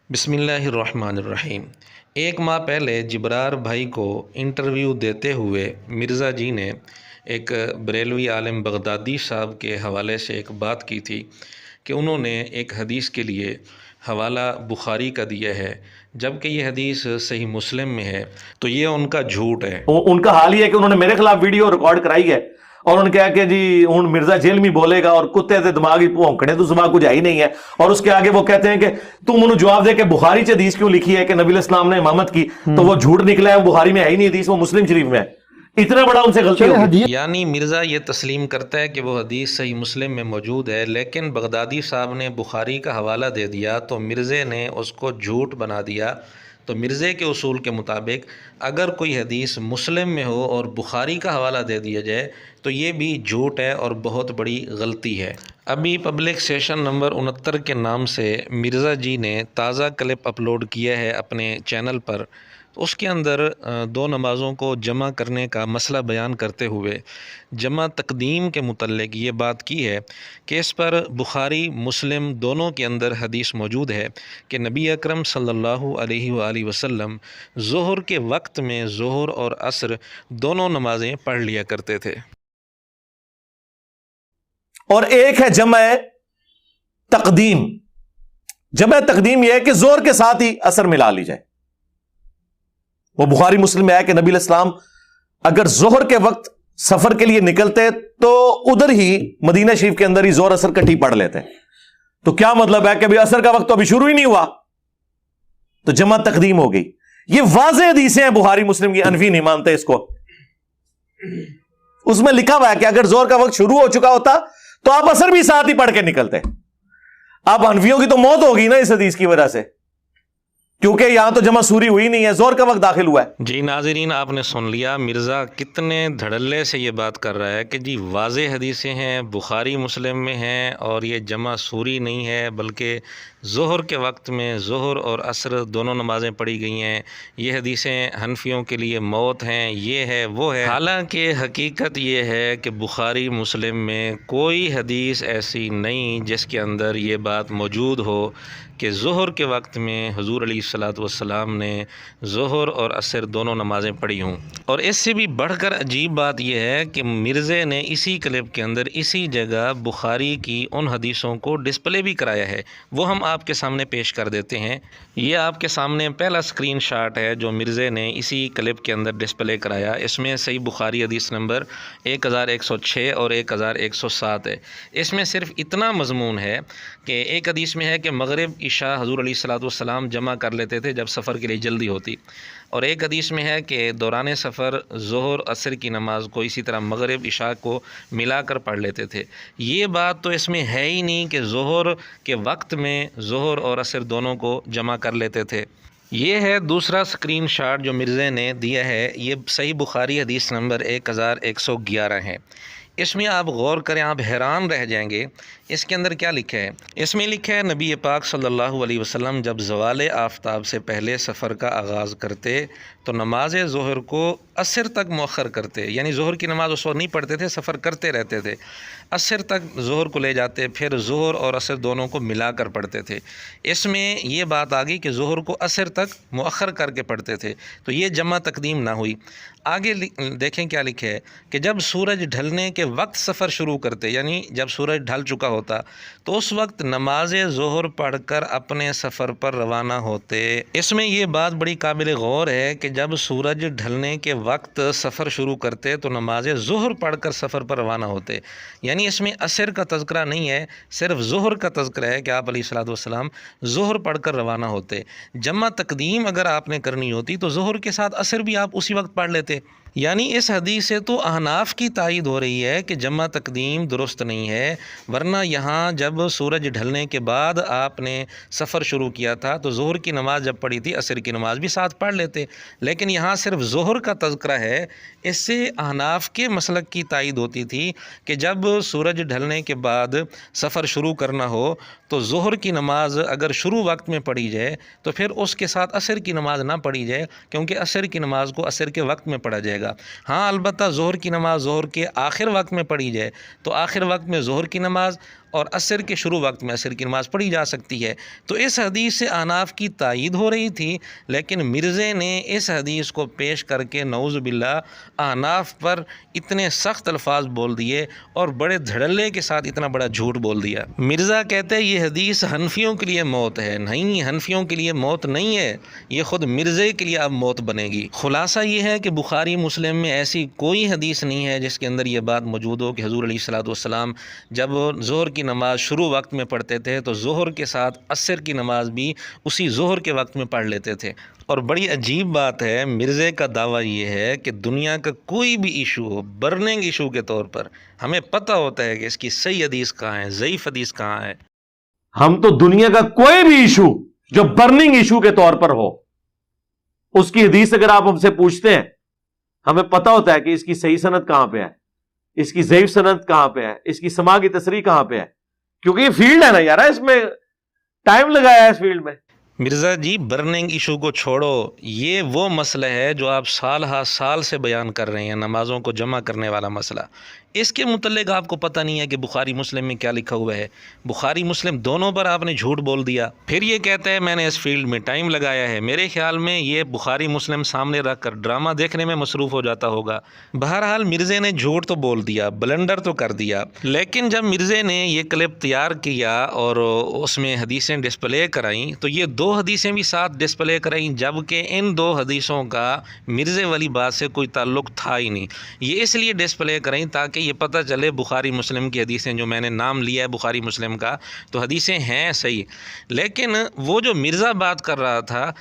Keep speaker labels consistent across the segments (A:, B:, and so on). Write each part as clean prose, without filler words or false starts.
A: بسم اللہ الرحمن الرحیم۔ ایک ماہ پہلے جبرار بھائی کو انٹرویو دیتے ہوئے مرزا جی نے ایک بریلوی عالم بغدادی صاحب کے حوالے سے ایک بات کی تھی کہ انہوں نے ایک حدیث کے لیے حوالہ بخاری کا دیا ہے، جبکہ یہ حدیث صحیح مسلم میں ہے، تو یہ ان کا جھوٹ ہے۔
B: ان کا حال یہ ہے کہ انہوں نے میرے خلاف ویڈیو ریکارڈ کرائی ہے اور انہوں نے کہا کہ جی ہوں مرزا جیل میں بولے گا اور کتے سے دماغی پونکڑے تو زبان کچھ ہی نہیں ہے، اور اس کے آگے وہ کہتے ہیں کہ تم انہوں جواب دے کہ بخاری چ حدیث کیوں لکھی ہے کہ نبی علیہ السلام نے امامت کی، تو وہ جھوٹ نکلا ہے، وہ بخاری میں ہے ہی نہیں حدیث، وہ مسلم شریف میں ہے۔ اتنا بڑا ان سے غلطی ہوگی۔
A: یعنی مرزا یہ تسلیم کرتا ہے کہ وہ حدیث صحیح مسلم میں موجود ہے، لیکن بغدادی صاحب نے بخاری کا حوالہ دے دیا تو مرزے نے اس کو جھوٹ بنا دیا۔ تو مرزے کے اصول کے مطابق اگر کوئی حدیث مسلم میں ہو اور بخاری کا حوالہ دے دیا جائے تو یہ بھی جھوٹ ہے اور بہت بڑی غلطی ہے۔ ابھی پبلک سیشن نمبر 69 کے نام سے مرزا جی نے تازہ کلپ اپلوڈ کیا ہے اپنے چینل پر۔ اس کے اندر دو نمازوں کو جمع کرنے کا مسئلہ بیان کرتے ہوئے جمع تقدیم کے متعلق یہ بات کی ہے کہ اس پر بخاری مسلم دونوں کے اندر حدیث موجود ہے کہ نبی اکرم صلی اللہ علیہ وآلہ وسلم ظہر کے وقت میں ظہر اور عصر دونوں نمازیں پڑھ لیا کرتے تھے۔
B: اور ایک ہے جمع تقدیم۔ جمع تقدیم یہ ہے کہ زور کے ساتھ ہی عصر ملا لی جائے۔ وہ بخاری مسلم میں ہے کہ نبی علیہ السلام اگر ظہر کے وقت سفر کے لیے نکلتے تو ادھر ہی مدینہ شریف کے اندر ہی زور عصر کٹھی پڑھ لیتے۔ تو کیا مطلب ہے کہ ابھی عصر کا وقت تو ابھی شروع ہی نہیں ہوا، تو جمع تقدیم ہو گئی۔ یہ واضح حدیثیں ہیں بخاری مسلم کی، حنفی نہیں مانتے اس کو۔ اس میں لکھا ہوا ہے کہ اگر زور کا وقت شروع ہو چکا ہوتا تو آپ عصر بھی ساتھ ہی پڑھ کے نکلتے۔ اب حنفیوں کی تو موت ہوگی نا اس حدیث کی وجہ سے، کیونکہ یہاں تو جمع سوری ہوئی نہیں ہے، زور کا وقت داخل ہوا ہے۔
A: جی ناظرین، آپ نے سن لیا مرزا کتنے دھڑلے سے یہ بات کر رہا ہے کہ جی واضح حدیثیں ہیں، بخاری مسلم میں ہیں، اور یہ جمع سوری نہیں ہے بلکہ ظہر کے وقت میں ظہر اور عصر دونوں نمازیں پڑھی گئی ہیں، یہ حدیثیں حنفیوں کے لیے موت ہیں، یہ ہے وہ ہے۔ حالانکہ حقیقت یہ ہے کہ بخاری مسلم میں کوئی حدیث ایسی نہیں جس کے اندر یہ بات موجود ہو کہ ظہر کے وقت میں حضور علیہ الصلوۃ والسلام نے ظہر اور عصر دونوں نمازیں پڑھی ہوں۔ اور اس سے بھی بڑھ کر عجیب بات یہ ہے کہ مرزے نے اسی کلپ کے اندر اسی جگہ بخاری کی ان حدیثوں کو ڈسپلے بھی کرایا ہے، وہ ہم آپ کے سامنے پیش کر دیتے ہیں۔ یہ آپ کے سامنے پہلا اسکرین شاٹ ہے جو مرزے نے اسی کلپ کے اندر ڈسپلے کرایا۔ اس میں صحیح بخاری حدیث نمبر 1106 اور 1107 ہے۔ اس میں صرف اتنا مضمون ہے کہ ایک حدیث میں ہے کہ مغرب عشاء حضور علیہ الصلوۃ والسلام جمع کر لیتے تھے جب سفر کے لیے جلدی ہوتی، اور ایک حدیث میں ہے کہ دوران سفر ظہر عصر کی نماز کو اسی طرح مغرب عشاء کو ملا کر پڑھ لیتے تھے۔ یہ بات تو اس میں ہے ہی نہیں کہ ظہر کے وقت میں ظہر اور عصر دونوں کو جمع کر لیتے تھے۔ یہ ہے دوسرا اسکرین شاٹ جو مرزے نے دیا ہے، یہ صحیح بخاری حدیث نمبر 1111 ہے۔ اس میں آپ غور کریں، آپ حیران رہ جائیں گے۔ اس کے اندر کیا لکھا ہے؟ اس میں لکھا ہے نبی پاک صلی اللہ علیہ وسلم جب زوال آفتاب سے پہلے سفر کا آغاز کرتے تو نماز ظہر کو عصر تک مؤخر کرتے، یعنی ظہر کی نماز اس وقت نہیں پڑھتے تھے، سفر کرتے رہتے تھے، عصر تک ظہر کو لے جاتے، پھر ظہر اور عصر دونوں کو ملا کر پڑھتے تھے۔ اس میں یہ بات آ گئی کہ ظہر کو عصر تک مؤخر کر کے پڑھتے تھے، تو یہ جمع تقدیم نہ ہوئی۔ آگے دیکھیں کیا لکھا ہے کہ جب سورج ڈھلنے کے وقت سفر شروع کرتے، یعنی جب سورج ڈھل چکا ہوتا تو اس وقت نماز ظہر پڑھ کر اپنے سفر پر روانہ ہوتے۔ اس میں یہ بات بڑی قابل غور ہے کہ جب سورج ڈھلنے کے وقت سفر شروع کرتے تو نماز ظہر پڑھ کر سفر پر روانہ ہوتے، یعنی اس میں عصر کا تذکرہ نہیں ہے، صرف ظہر کا تذکرہ ہے کہ آپ علیہ الصلوۃ والسلام ظہر پڑھ کر روانہ ہوتے۔ جمع تقدیم اگر آپ نے کرنی ہوتی تو ظہر کے ساتھ عصر بھی آپ اسی وقت پڑھ لیتے۔ یعنی اس حدیث سے تو احناف کی تائید ہو رہی ہے کہ جمع تقدیم درست نہیں ہے، ورنہ یہاں جب سورج ڈھلنے کے بعد آپ نے سفر شروع کیا تھا تو ظہر کی نماز جب پڑھی تھی عصر کی نماز بھی ساتھ پڑھ لیتے، لیکن یہاں صرف ظہر کا تذکرہ ہے۔ اس سے احناف کے مسلک کی تائید ہوتی تھی کہ جب سورج ڈھلنے کے بعد سفر شروع کرنا ہو تو ظہر کی نماز اگر شروع وقت میں پڑھی جائے تو پھر اس کے ساتھ عصر کی نماز نہ پڑھی جائے، کیونکہ عصر کی نماز کو عصر کے وقت میں پڑھا جائے گا۔ ہاں البتہ ظہر کی نماز ظہر کے آخر وقت میں پڑھی جائے تو آخر وقت میں ظہر کی نماز اور عصر کے شروع وقت میں عصر کی نماز پڑھی جا سکتی ہے۔ تو اس حدیث سے احناف کی تائید ہو رہی تھی، لیکن مرزے نے اس حدیث کو پیش کر کے نعوذ باللہ احناف پر اتنے سخت الفاظ بول دیے اور بڑے دھڑلے کے ساتھ اتنا بڑا جھوٹ بول دیا۔ مرزا کہتے ہیں یہ حدیث حنفیوں کے لیے موت ہے۔ نہیں، حنفیوں کے لیے موت نہیں ہے، یہ خود مرزے کے لیے اب موت بنے گی۔ خلاصہ یہ ہے کہ بخاری مسلم میں ایسی کوئی حدیث نہیں ہے جس کے اندر یہ بات موجود ہو کہ حضور علیہ الصلوۃ والسلام جب ظہر کی نماز شروع وقت میں پڑھتے تھے تو ظہر کے ساتھ عصر کی نماز بھی اسی ظہر کے وقت میں پڑھ لیتے تھے۔ اور بڑی عجیب بات ہے، مرزے کا دعویٰ یہ ہے کہ دنیا کا کوئی بھی ایشو ہو، برننگ ایشو کے طور پر، ہمیں پتہ ہوتا ہے کہ اس کی صحیح حدیث کہاں ہے، ضعیف حدیث کہاں ہے۔
B: ہم تو دنیا کا کوئی بھی ایشو جو برننگ ایشو کے طور پر ہو، اس کی حدیث اگر آپ ہم سے پوچھتے ہیں، ہمیں پتہ ہوتا ہے کہ اس کی صحیح سند کہاں پہ ہے، اس کی ضعیف سند کہاں پہ ہے، اس کی سماع کی تصریح کہاں پہ ہے، کیونکہ یہ فیلڈ ہے نا یار، اس میں ٹائم لگایا ہے اس فیلڈ میں۔
A: مرزا جی برننگ ایشو کو چھوڑو، یہ وہ مسئلہ ہے جو آپ سال ہا سال سے بیان کر رہے ہیں، نمازوں کو جمع کرنے والا مسئلہ۔ اس کے متعلق آپ کو پتہ نہیں ہے کہ بخاری مسلم میں کیا لکھا ہوا ہے؟ بخاری مسلم دونوں پر آپ نے جھوٹ بول دیا، پھر یہ کہتا ہے میں نے اس فیلڈ میں ٹائم لگایا ہے۔ میرے خیال میں یہ بخاری مسلم سامنے رکھ کر ڈرامہ دیکھنے میں مصروف ہو جاتا ہوگا۔ بہرحال مرزے نے جھوٹ تو بول دیا، بلنڈر تو کر دیا، لیکن جب مرزے نے یہ کلپ تیار کیا اور اس میں حدیثیں ڈسپلے کرائیں تو یہ دو حدیثیں بھی ساتھ ڈسپلے کرائیں، جبکہ ان دو حدیثوں کا مرزے والی بات سے کوئی تعلق تھا ہی نہیں۔ یہ اس لیے ڈسپلے کرائیں تاکہ یہ پتہ چلے بخاری مسلم کی حدیثیں، جو میں نے نام لیا ہے بخاری مسلم کا، تو حدیثیں ہیں صحیح، لیکن وہ جو مرزا بات کر رہا تھا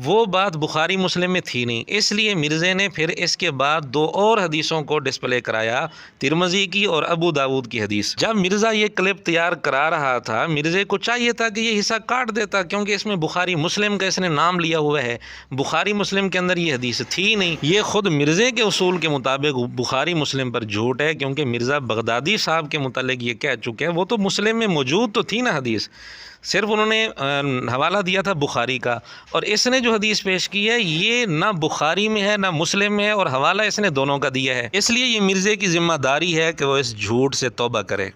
A: وہ بات بخاری مسلم میں تھی نہیں۔ اس لیے مرزے نے پھر اس کے بعد دو اور حدیثوں کو ڈسپلے کرایا، ترمذی کی اور ابو داود کی حدیث۔ جب مرزا یہ کلپ تیار کرا رہا تھا، مرزے کو چاہیے تھا کہ یہ حصہ کاٹ دیتا، کیونکہ اس میں بخاری مسلم کا اس نے نام لیا ہوا ہے، بخاری مسلم کے اندر یہ حدیث تھی نہیں۔ یہ خود مرزے کے اصول کے مطابق بخاری مسلم پر جھوٹ ہے، کیونکہ مرزا بغدادی صاحب کے متعلق یہ کہہ چکے ہیں، وہ تو مسلم میں موجود تو تھی نا حدیث، صرف انہوں نے حوالہ دیا تھا بخاری کا، اور اس نے جو حدیث پیش کی ہے یہ نہ بخاری میں ہے نہ مسلم میں ہے، اور حوالہ اس نے دونوں کا دیا ہے۔ اس لیے یہ مرزے کی ذمہ داری ہے کہ وہ اس جھوٹ سے توبہ کرے۔